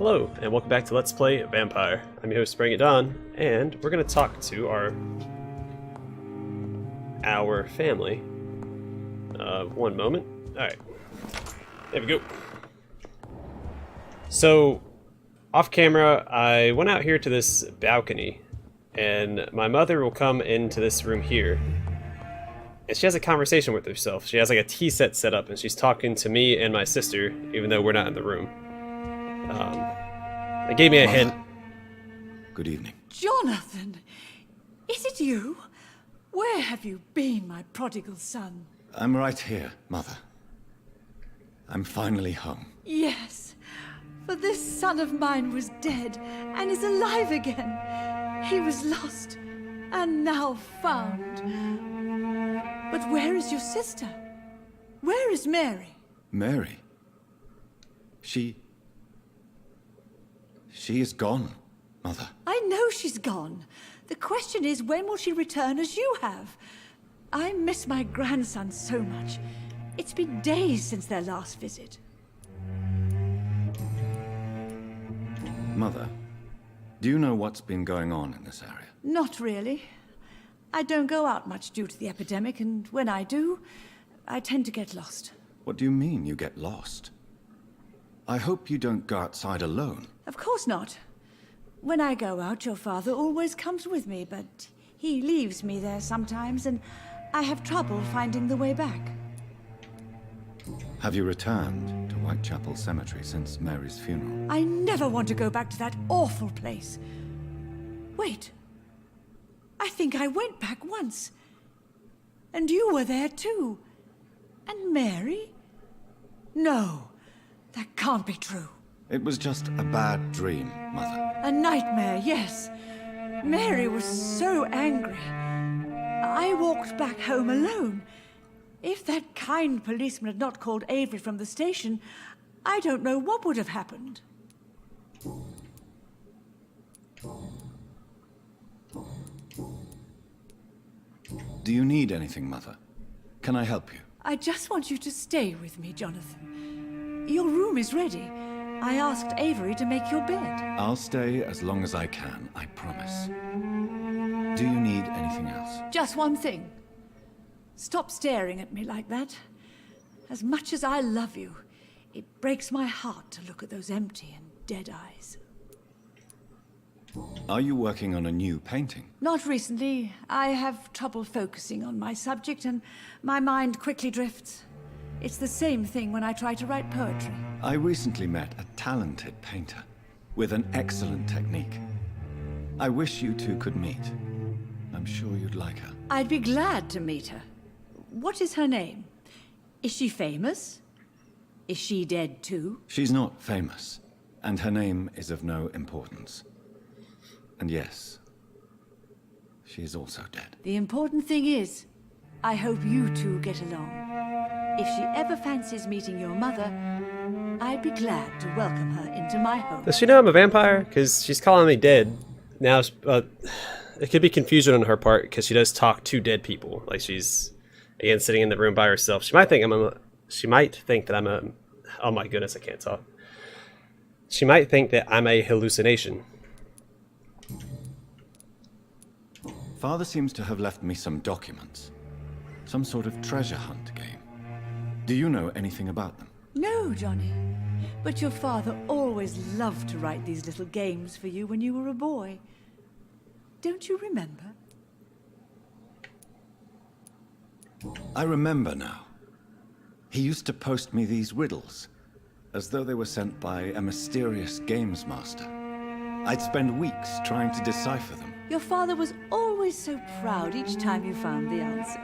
Hello, and welcome back to Let's Play Vampyr. I'm your host, BringItDon, and we're going to talk to our family. One moment. Alright. There we go. So, off camera, I went out here to this balcony, and my mother will come into this room here, and she has a conversation with herself. She has like a tea set up, and she's talking to me and my sister, even though we're not in the room. It gave me a hint. Good evening. Jonathan! Is it you? Where have you been, my prodigal son? I'm right here, Mother. I'm finally home. Yes, for this son of mine was dead and is alive again. He was lost and now found. But where is your sister? Where is Mary? Mary? She is gone, Mother. I know she's gone. The question is, when will she return as you have? I miss my grandson so much. It's been days since their last visit. Mother, do you know what's been going on in this area? Not really. I don't go out much due to the epidemic, and when I do, I tend to get lost. What do you mean you get lost? I hope you don't go outside alone. Of course not. When I go out, your father always comes with me, but he leaves me there sometimes, and I have trouble finding the way back. Have you returned to Whitechapel Cemetery since Mary's funeral? I never want to go back to that awful place. Wait. I think I went back once. And you were there too. And Mary? No, that can't be true. It was just a bad dream, Mother. A nightmare, yes. Mary was so angry. I walked back home alone. If that kind policeman had not called Avery from the station, I don't know what would have happened. Do you need anything, Mother? Can I help you? I just want you to stay with me, Jonathan. Your room is ready. I asked Avery to make your bed. I'll stay as long as I can, I promise. Do you need anything else? Just one thing. Stop staring at me like that. As much as I love you, it breaks my heart to look at those empty and dead eyes. Are you working on a new painting? Not recently. I have trouble focusing on my subject and my mind quickly drifts. It's the same thing when I try to write poetry. I recently met a talented painter with an excellent technique. I wish you two could meet. I'm sure you'd like her. I'd be glad to meet her. What is her name? Is she famous? Is she dead too? She's not famous, and her name is of no importance. And yes, she is also dead. The important thing is, I hope you two get along. If she ever fancies meeting your mother, I'd be glad to welcome her into my home. Does she know I'm a vampire? Because she's calling me dead. Now, it could be confusion on her part, because she does talk to dead people. Like she's, again, sitting in the room by herself. She might think that I'm a... Oh my goodness, I can't talk. She might think that I'm a hallucination. Father seems to have left me some documents. Some sort of treasure hunt game. Do you know anything about them? No, Johnny. But your father always loved to write these little games for you when you were a boy. Don't you remember? I remember now. He used to post me these riddles, as though they were sent by a mysterious games master. I'd spend weeks trying to decipher them. Your father was always so proud each time you found the answer.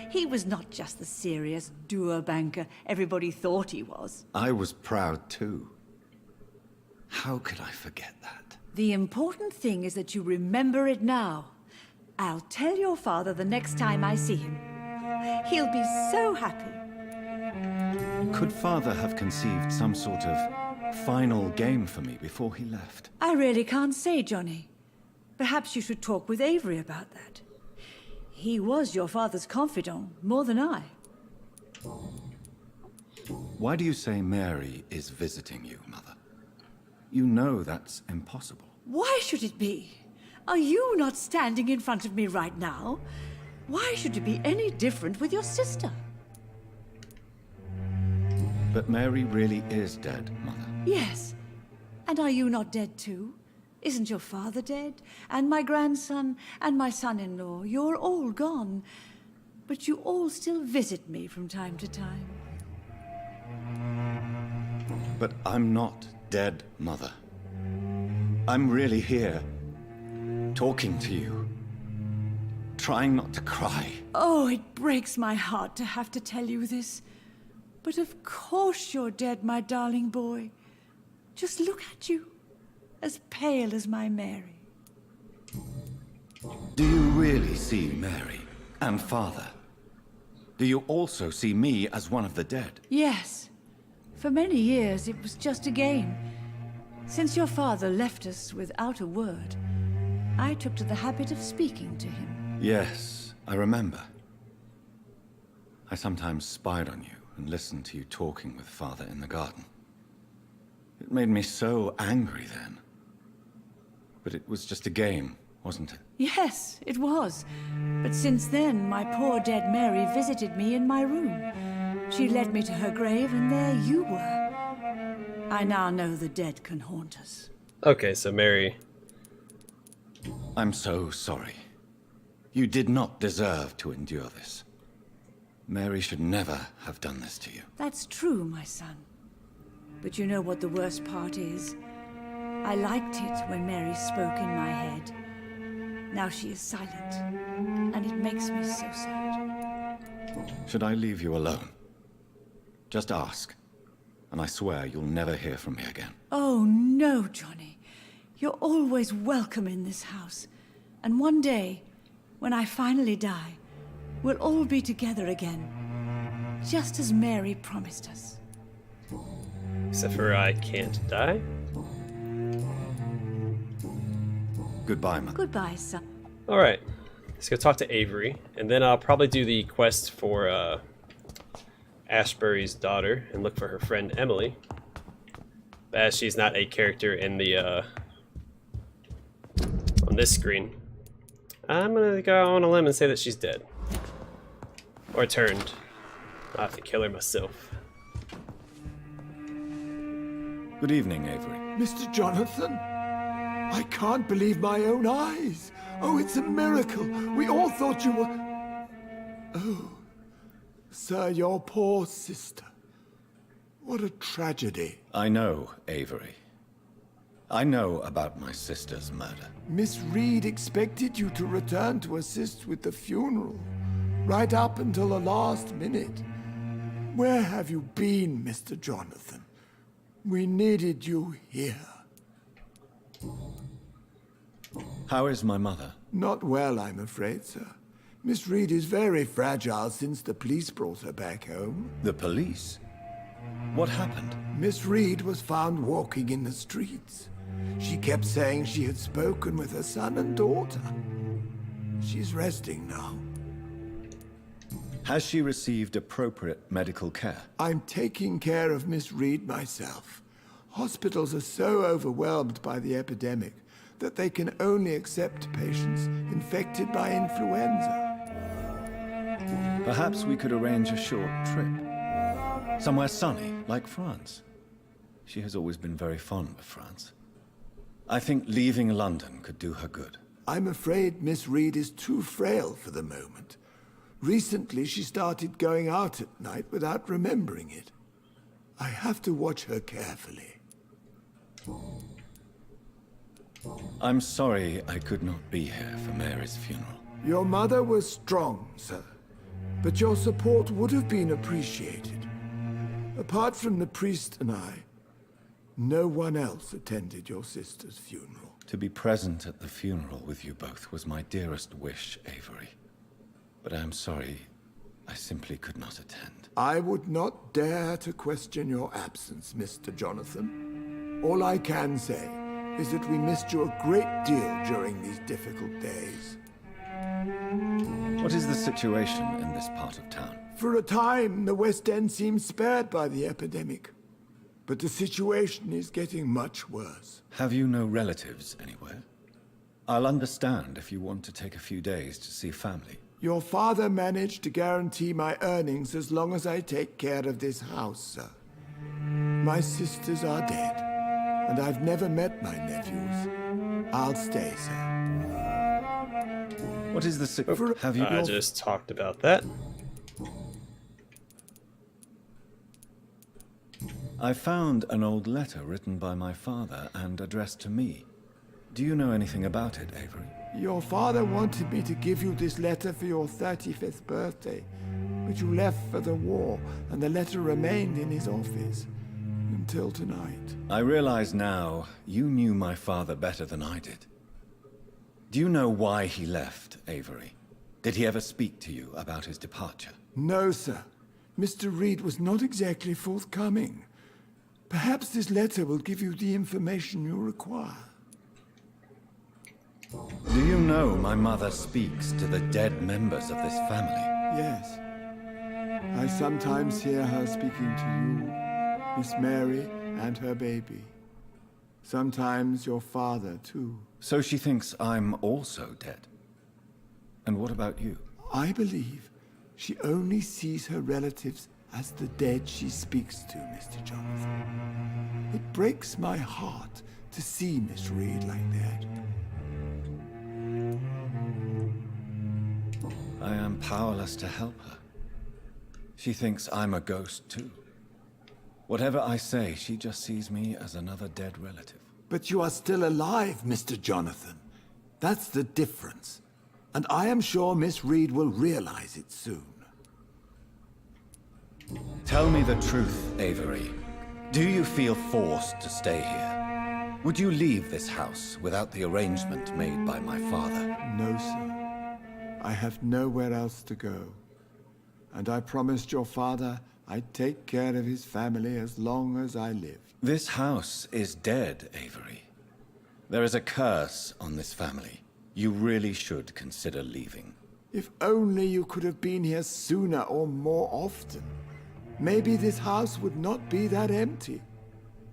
He was not just the serious doer banker everybody thought he was. I was proud too. How could I forget that? The important thing is that you remember it now. I'll tell your father the next time I see him. He'll be so happy. Could Father have conceived some sort of final game for me before he left? I really can't say, Johnny. Perhaps you should talk with Avery about that. He was your father's confidant, more than I. Why do you say Mary is visiting you, Mother? You know that's impossible. Why should it be? Are you not standing in front of me right now? Why should it be any different with your sister? But Mary really is dead, Mother. Yes. And are you not dead too? Isn't your father dead? And my grandson, and my son-in-law, you're all gone. But you all still visit me from time to time. But I'm not dead, Mother. I'm really here, talking to you, trying not to cry. Oh, it breaks my heart to have to tell you this. But of course you're dead, my darling boy. Just look at you, as pale as my Mary. Do you really see Mary and Father? Do you also see me as one of the dead? Yes. For many years it was just a game. Since your father left us without a word, I took to the habit of speaking to him. Yes, I remember. I sometimes spied on you and listened to you talking with Father in the garden. It made me so angry then. But it was just a game, wasn't it? Yes, it was. But since then, my poor dead Mary visited me in my room. She led me to her grave, and there you were. I now know the dead can haunt us. Okay, so Mary. I'm so sorry. You did not deserve to endure this. Mary should never have done this to you. That's true, my son. But you know what the worst part is? I liked it when Mary spoke in my head. Now she is silent, and it makes me so sad. Should I leave you alone? Just ask, and I swear you'll never hear from me again. Oh, no, Johnny. You're always welcome in this house. And one day, when I finally die, we'll all be together again. Just as Mary promised us. Except for I can't die. Goodbye, Mother. Goodbye, son. Alright, let's go talk to Avery, and then I'll probably do the quest for Ashbury's daughter and look for her friend Emily. But as she's not a character in the on this screen, I'm gonna go on a limb and say that she's dead. Or turned. I'll have to kill her myself. Good evening, Avery. Mr. Jonathan? I can't believe my own eyes. Oh, it's a miracle. We all thought you were... Oh, sir, your poor sister. What a tragedy. I know, Avery. I know about my sister's murder. Miss Reid expected you to return to assist with the funeral, right up until the last minute. Where have you been, Mr. Jonathan? We needed you here. How is my mother? Not well, I'm afraid, sir. Miss Reid is very fragile since the police brought her back home. The police? What happened? Miss Reid was found walking in the streets. She kept saying she had spoken with her son and daughter. She's resting now. Has she received appropriate medical care? I'm taking care of Miss Reid myself. Hospitals are so overwhelmed by the epidemic that they can only accept patients infected by influenza. Perhaps we could arrange a short trip. Somewhere sunny, like France. She has always been very fond of France. I think leaving London could do her good. I'm afraid Miss Reid is too frail for the moment. Recently, she started going out at night without remembering it. I have to watch her carefully. I'm sorry I could not be here for Mary's funeral. Your mother was strong, sir, but your support would have been appreciated. Apart from the priest and I, no one else attended your sister's funeral. To be present at the funeral with you both was my dearest wish, Avery. But I am sorry, I simply could not attend. I would not dare to question your absence, Mr. Jonathan. All I can say is that we missed you a great deal during these difficult days. What is the situation in this part of town? For a time, the West End seemed spared by the epidemic. but the situation is getting much worse. Have you no relatives anywhere? I'll understand if you want to take a few days to see family. Your father managed to guarantee my earnings as long as I take care of this house, sir. My sisters are dead, and I've never met my nephews. I'll stay, sir. What is the Have you I just talked about that. I found an old letter written by my father and addressed to me. Do you know anything about it, Avery? Your father wanted me to give you this letter for your 35th birthday, but you left for the war, and the letter remained in his office until tonight. I realize now you knew my father better than I did. Do you know why he left, Avery? Did he ever speak to you about his departure? No, sir. Mr. Reid was not exactly forthcoming. Perhaps this letter will give you the information you require. Do you know my mother speaks to the dead members of this family? Yes. I sometimes hear her speaking to you, Miss Mary, and her baby. Sometimes your father, too. So she thinks I'm also dead. And what about you? I believe she only sees her relatives as the dead she speaks to, Mr. Jonathan. It breaks my heart to see Miss Reid like that. I am powerless to help her. She thinks I'm a ghost, too. Whatever I say, she just sees me as another dead relative. But you are still alive, Mr. Jonathan. That's the difference. And I am sure Miss Reid will realize it soon. Tell me the truth, Avery. Do you feel forced to stay here? Would you leave this house without the arrangement made by my father? No, sir. I have nowhere else to go. And I promised your father I'd take care of his family as long as I live. This house is dead, Avery. There is a curse on this family. You really should consider leaving. If only you could have been here sooner or more often. Maybe this house would not be that empty.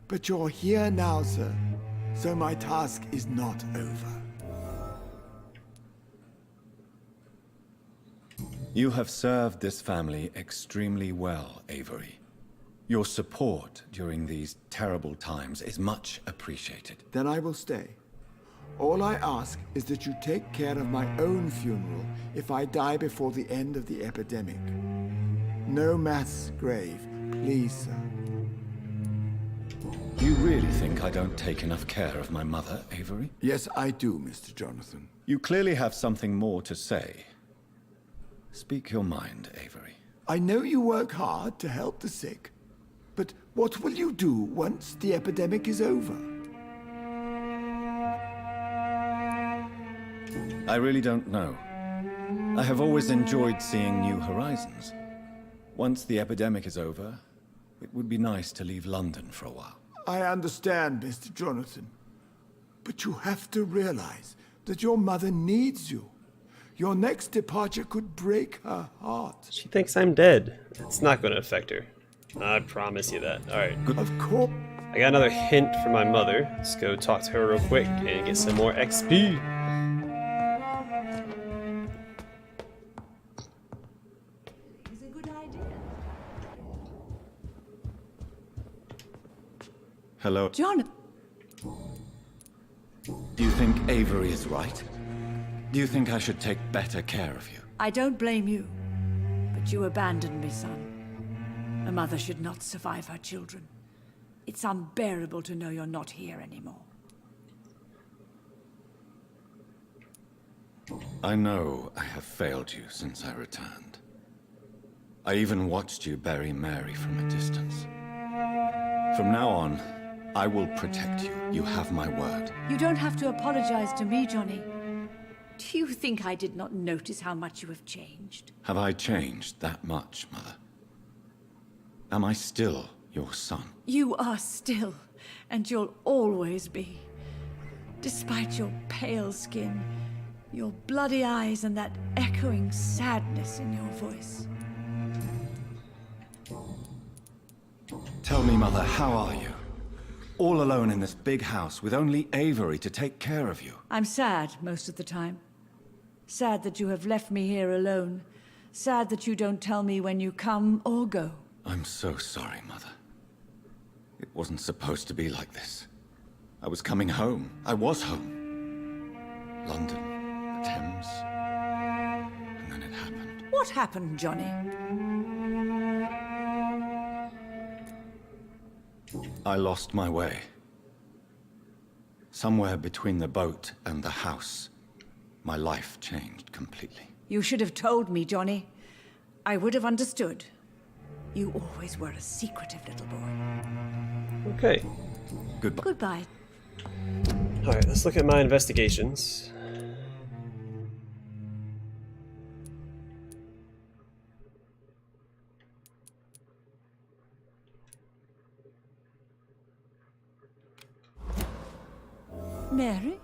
But you're here now, sir. So my task is not over. You have served this family extremely well, Avery. Your support during these terrible times is much appreciated. Then I will stay. All I ask is that you take care of my own funeral if I die before the end of the epidemic. No mass grave, please, sir. You really think I don't take enough care of my mother, Avery? Yes, I do, Mr. Jonathan. You clearly have something more to say. Speak your mind, Avery. I know you work hard to help the sick, but what will you do once the epidemic is over? I really don't know. I have always enjoyed seeing new horizons. Once the epidemic is over, it would be nice to leave London for a while. I understand, Mr. Jonathan, but you have to realize that your mother needs you. Your next departure could break her heart. She thinks I'm dead. It's not going to affect her. I promise you that. Alright. Of course. I got another hint from my mother. Let's go talk to her real quick and get some more XP. It's a good idea. Hello. Jonathan. Do you think Avery is right? Do you think I should take better care of you? I don't blame you, but you abandoned me, son. A mother should not survive her children. It's unbearable to know you're not here anymore. I know I have failed you since I returned. I even watched you bury Mary from a distance. From now on, I will protect you. You have my word. You don't have to apologize to me, Johnny. Do you think I did not notice how much you have changed? Have I changed that much, Mother? Am I still your son? You are still, and you'll always be. Despite your pale skin, your bloody eyes, and that echoing sadness in your voice. Tell me, Mother, how are you? All alone in this big house with only Avery to take care of you. I'm sad most of the time. Sad that you have left me here alone. Sad that you don't tell me when you come or go. I'm so sorry, Mother. It wasn't supposed to be like this. I was coming home. I was home. London, the Thames. And then it happened. What happened, Johnny? I lost my way. Somewhere between the boat and the house, my life changed completely. You should have told me, Johnny. I would have understood. You always were a secretive little boy. Okay. Goodbye. Goodbye. Alright, let's look at my investigations. Mary?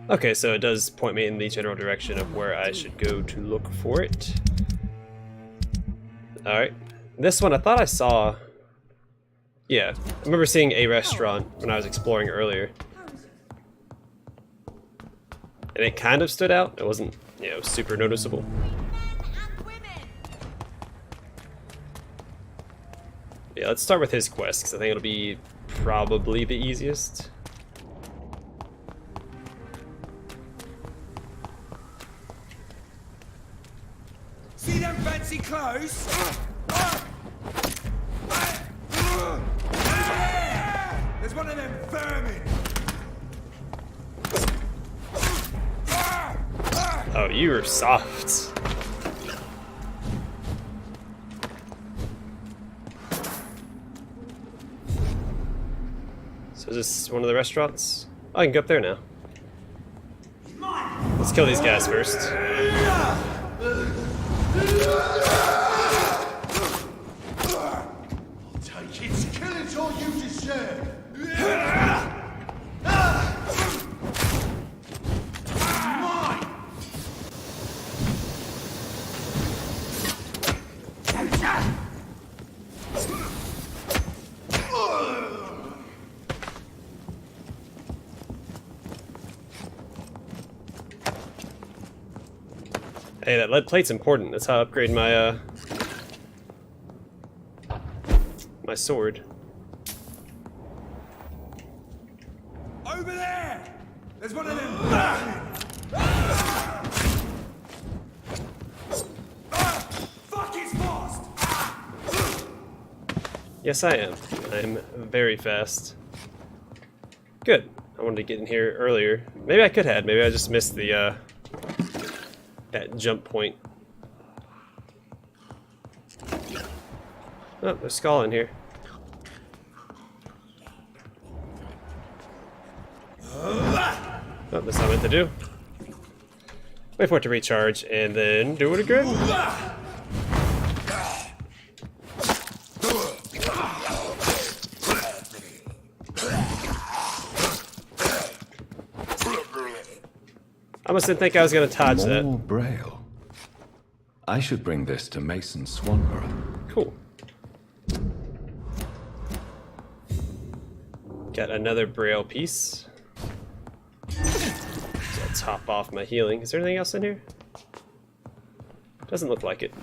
Okay, so it does point me in the general direction of where I should go to look for it. Alright. This one I thought I saw... Yeah, I remember seeing a restaurant when I was exploring earlier. And it kind of stood out. It wasn't, you know, super noticeable. Yeah, let's start with his quest, because I think it'll be probably the easiest. See them fancy clothes? There's one of them vermin. Oh, you are soft. So is this one of the restaurants? Oh, I can go up there now. Let's kill these guys first. Take it, kill it or you deserve. Mine. Hey, that lead plate's important. That's how I upgrade my my sword. Over there. There's one of them vermin. Fuck, it's fast. Yes, I am. I'm very fast. Good. I wanted to get in here earlier. Maybe I could have. Maybe I just missed the that jump point. Oh, there's Skull in here. Oh, that's not meant to do. Wait for it to recharge and then do it again. I almost didn't think I was going to dodge that. More braille. I should bring this to Mason Swanborough. Cool. Got another braille piece. So I'll top off my healing. Is there anything else in here? Doesn't look like it.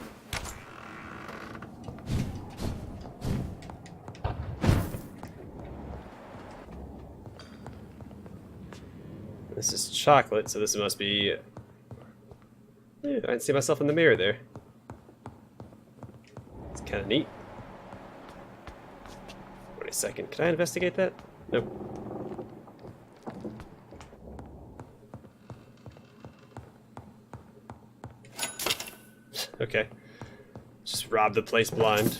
This is chocolate, so this must be... I didn't see myself in the mirror there. It's kind of neat. Wait a second, can I investigate that? Nope. Okay. Just rob the place blind.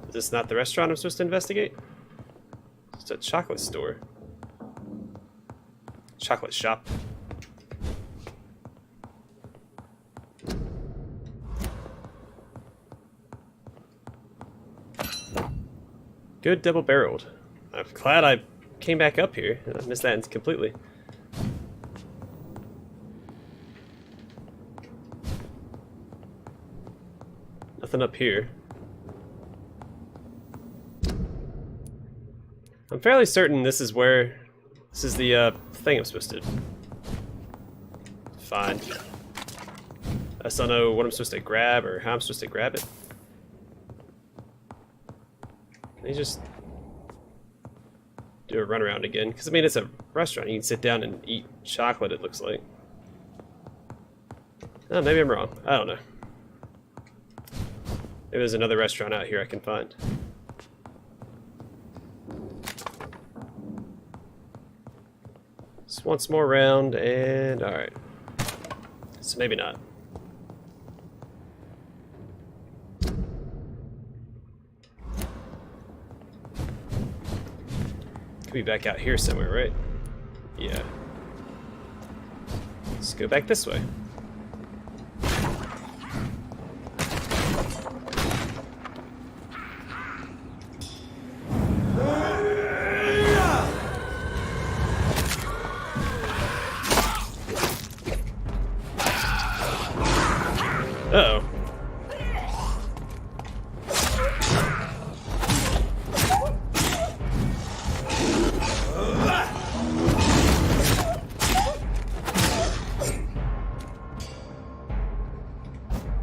Is this not the restaurant I'm supposed to investigate? It's a chocolate store. Chocolate shop. Good double-barreled. I'm glad I came back up here. I missed that completely. Nothing up here. I'm fairly certain this is where... This is the thing I'm supposed to find. I just don't know what I'm supposed to grab or how I'm supposed to grab it. Can you just do a runaround again? Because I mean, it's a restaurant. You can sit down and eat chocolate, it looks like. Oh, maybe I'm wrong. I don't know. Maybe there's another restaurant out here I can find. Just once more round, and alright. So maybe not. Could be back out here somewhere, right? Yeah. Let's go back this way. Uh-oh.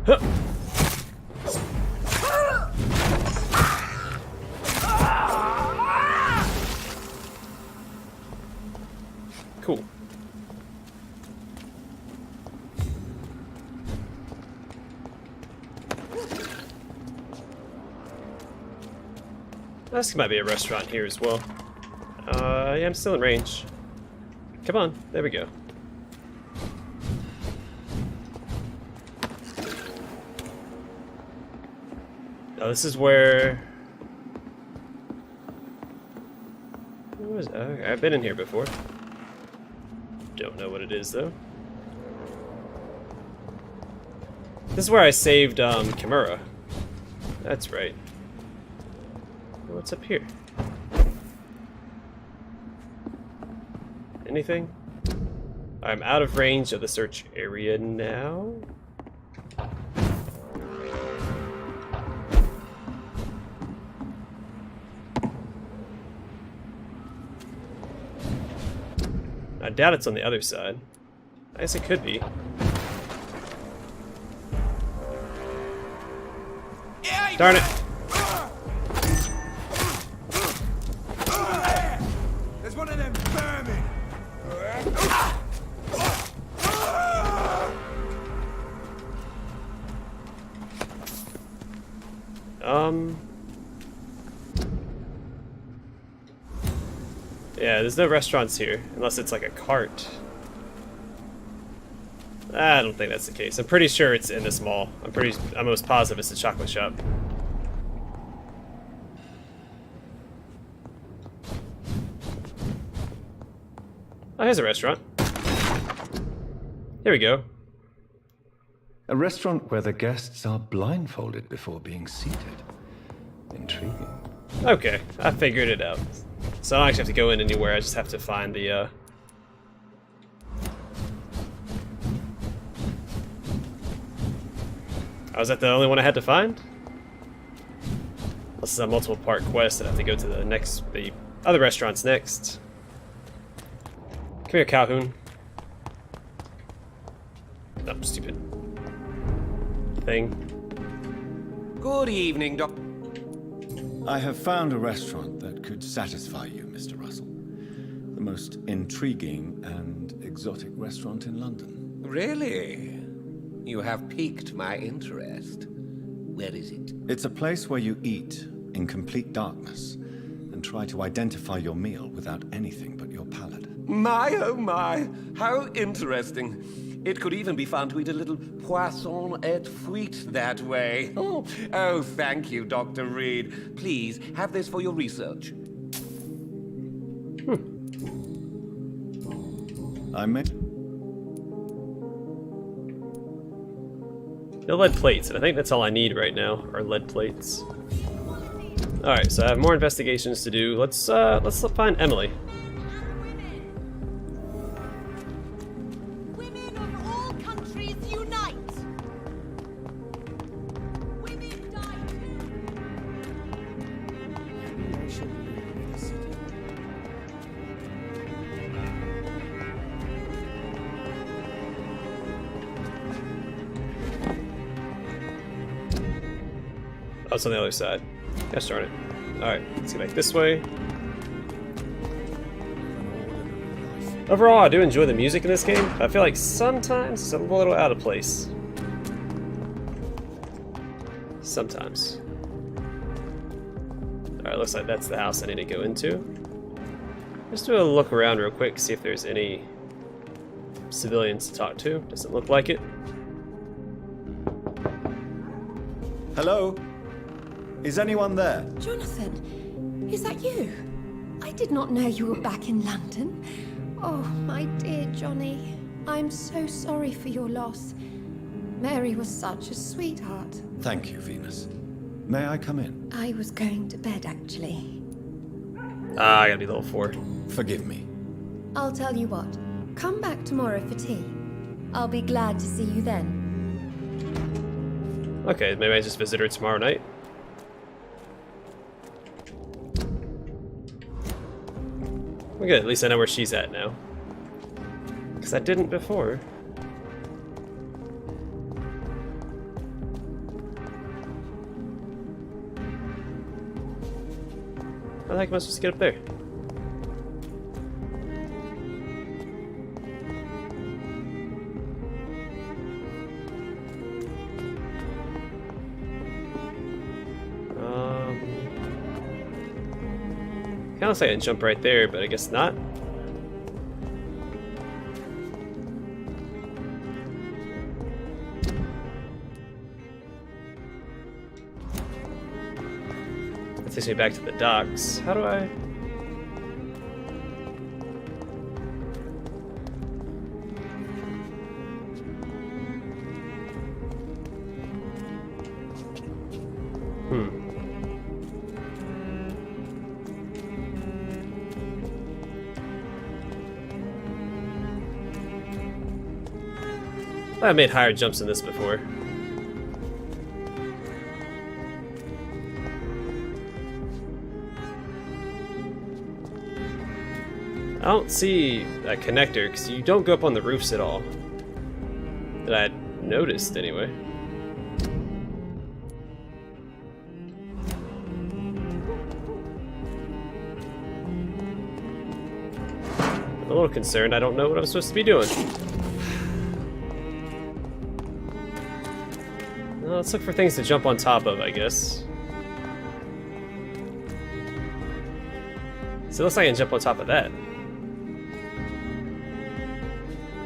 Huh. Cool. This might be a restaurant here as well. Yeah, I'm still in range. Come on, there we go. Oh, this is where... What was... Okay, I've been in here before. Don't know what it is, though. This is where I saved, Kimura. That's right. What's up here? Anything? I'm out of range of the search area now. I doubt it's on the other side. I guess it could be. Darn it! There's one of them vermin. Yeah, there's no restaurants here, unless it's like a cart. I don't think that's the case. I'm pretty sure it's in this mall. I'm almost positive it's a chocolate shop. Oh, here's a restaurant. Here we go. A restaurant where the guests are blindfolded before being seated. Intriguing. Okay, I figured it out. So I don't actually have to go in anywhere, I just have to find the, Oh, is that the only one I had to find? This is a multiple part quest, and I have to go to the other restaurants next. Come here, Calhoun. Oh, stupid thing. Good evening, Doc. I have found a restaurant that could satisfy you, Mr. Russell. The most intriguing and exotic restaurant in London. Really? You have piqued my interest. Where is it? It's a place where you eat in complete darkness and try to identify your meal without anything but your palate. My, oh my, how interesting. It could even be fun to eat a little poisson et fruit that way. Oh, thank you, Dr. Reid. Please, have this for your research. I may... No lead plates, and I think that's all I need right now, are lead plates. Alright, so I have more investigations to do. Let's find Emily. Women of all countries unite! Women die Oh, it's on the other side. Gosh darn it. Alright, let's get back this way. Overall, I do enjoy the music in this game, but I feel like sometimes it's a little out of place. Sometimes. Alright, looks like that's the house I need to go into. Just do a look around real quick, see if there's any civilians to talk to. Doesn't look like it. Hello? Is anyone there? Jonathan, is that you? I did not know you were back in London. Oh, my dear Johnny. I'm so sorry for your loss. Mary was such a sweetheart. Thank you, Venus. May I come in? I was going to bed, actually. Ah, I gotta be level 4. Forgive me. I'll tell you what. Come back tomorrow for tea. I'll be glad to see you then. Okay, maybe I just visit her tomorrow night. We're good, at least I know where she's at now. Because I didn't before. How the heck am I supposed to get up there? Kinda looks like I can jump right there, but I guess not. That takes me back to the docks. How do I... I've made higher jumps than this before. I don't see a connector because you don't go up on the roofs at all. That I had noticed anyway. I'm a little concerned. I don't know what I'm supposed to be doing. Well, let's look for things to jump on top of, I guess. So it looks like I can jump on top of that.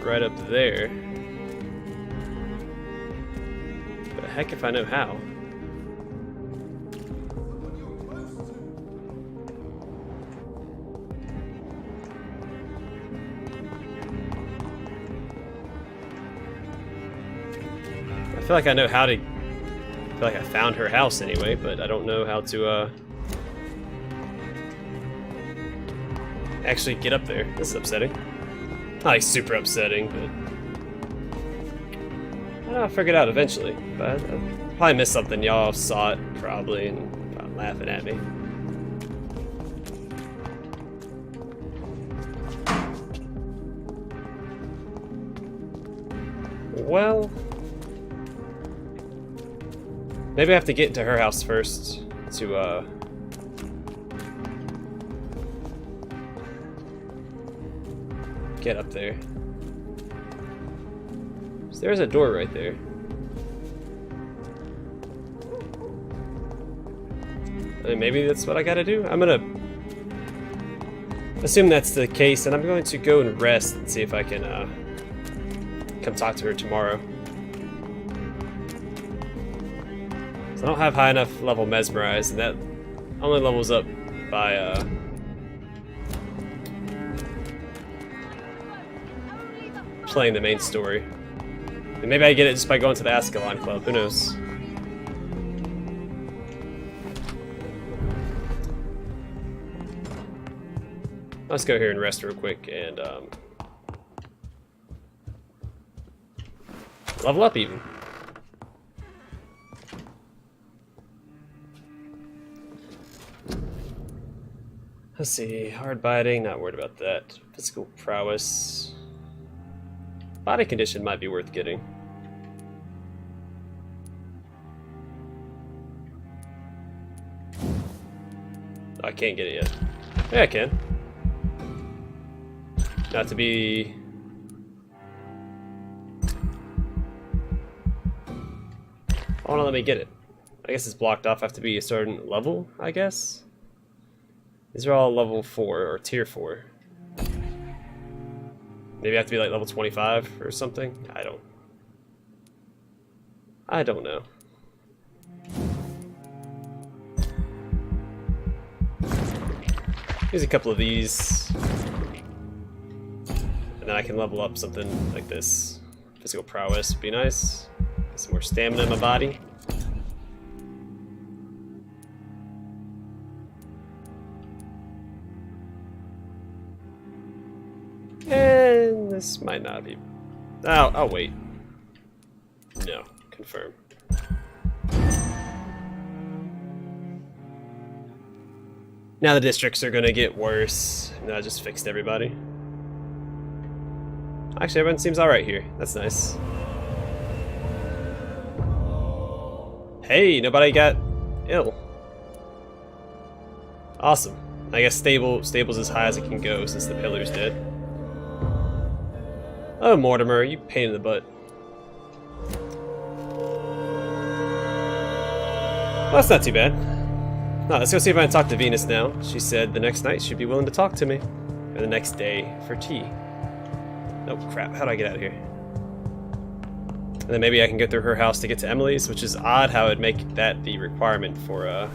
Right up there. But heck if I know how. I feel like I know how to... I feel like I found her house anyway, but I don't know how to actually get up there. This is upsetting. Not like super upsetting, but I'll figure it out eventually. But I probably missed something. Y'all saw it probably and probably laughing at me. Well, maybe I have to get into her house first to get up there. So there's a door right there. I mean, maybe that's what I gotta do. I'm gonna assume that's the case, and I'm going to go and rest and see if I can come talk to her tomorrow. So I don't have high enough level mesmerize, and that only levels up by playing the main story. And maybe I get it just by going to the Ascalon Club, who knows. Let's go here and rest real quick and level up even. Let's see, hard biting, not worried about that. Physical prowess. Body condition might be worth getting. Oh, I can't get it yet. Yeah, I can. Not to be... Oh, no, let me get it. I guess it's blocked off. I have to be a certain level, I guess? These are all level 4, or tier 4. Maybe I have to be like level 25 or something? I don't know. Here's a couple of these. And then I can level up something like this. Physical prowess would be nice. Get some more stamina in my body. And this might not be... I'll wait. No, confirm. Now the districts are gonna get worse. No, I just fixed everybody. Actually, everyone seems alright here. That's nice. Hey, nobody got ill. Awesome. I guess stable's as high as it can go since the pillar's dead. Oh, Mortimer, you pain in the butt. Well, that's not too bad. No, let's go see if I can talk to Venus now. She said the next night she'd be willing to talk to me. Or the next day for tea. Oh, crap. How do I get out of here? And then maybe I can go through her house to get to Emily's, which is odd how it'd make that the requirement for,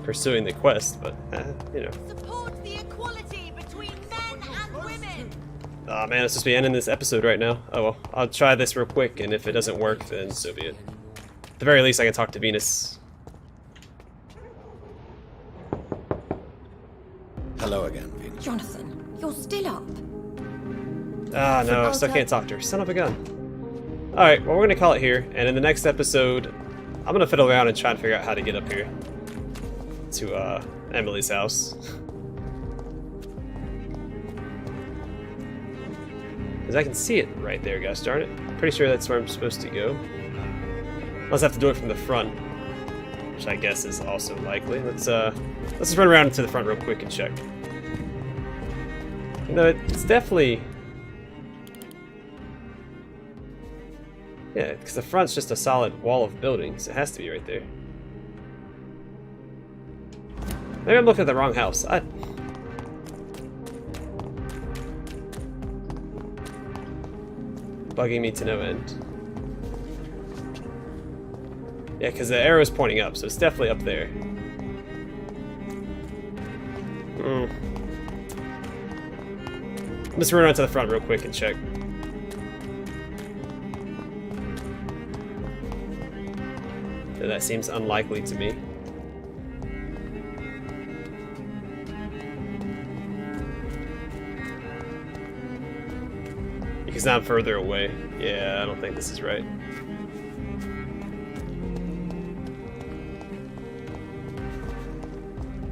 pursuing the quest, but, you know. Support the equality between men and women. Aw, man, it's supposed to be ending this episode right now. Oh well, I'll try this real quick, and if it doesn't work, then so be it. At the very least, I can talk to Venus. Hello again, Venus. Jonathan, you're still up. Ah, no, I still can't talk to her. Son of a gun. Alright, well, we're gonna call it here, and in the next episode, I'm gonna fiddle around and try and figure out how to get up here to, Emily's house. Because I can see it right there, gosh darn it. Pretty sure that's where I'm supposed to go. Unless I have to do it from the front, which I guess is also likely. Let's just run around to the front real quick and check. You know, it's definitely... Yeah, because the front's just a solid wall of buildings. It has to be right there. Maybe I'm looking at the wrong house. Bugging me to no end. Yeah, because the arrow's pointing up, so it's definitely up there. Let's run around to the front real quick and check. That seems unlikely to me. Because I'm further away. Yeah, I don't think this is right.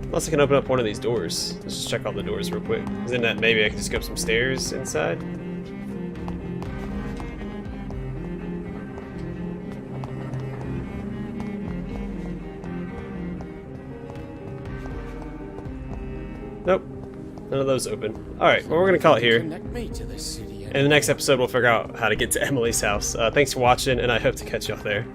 Unless I can open up one of these doors. Let's just check all the doors real quick. Then that maybe I can just go up some stairs inside. Nope. None of those open. Alright, well, we're going to call it here. In the next episode, we'll figure out how to get to Emily's house. Thanks for watching, and I hope to catch y'all there.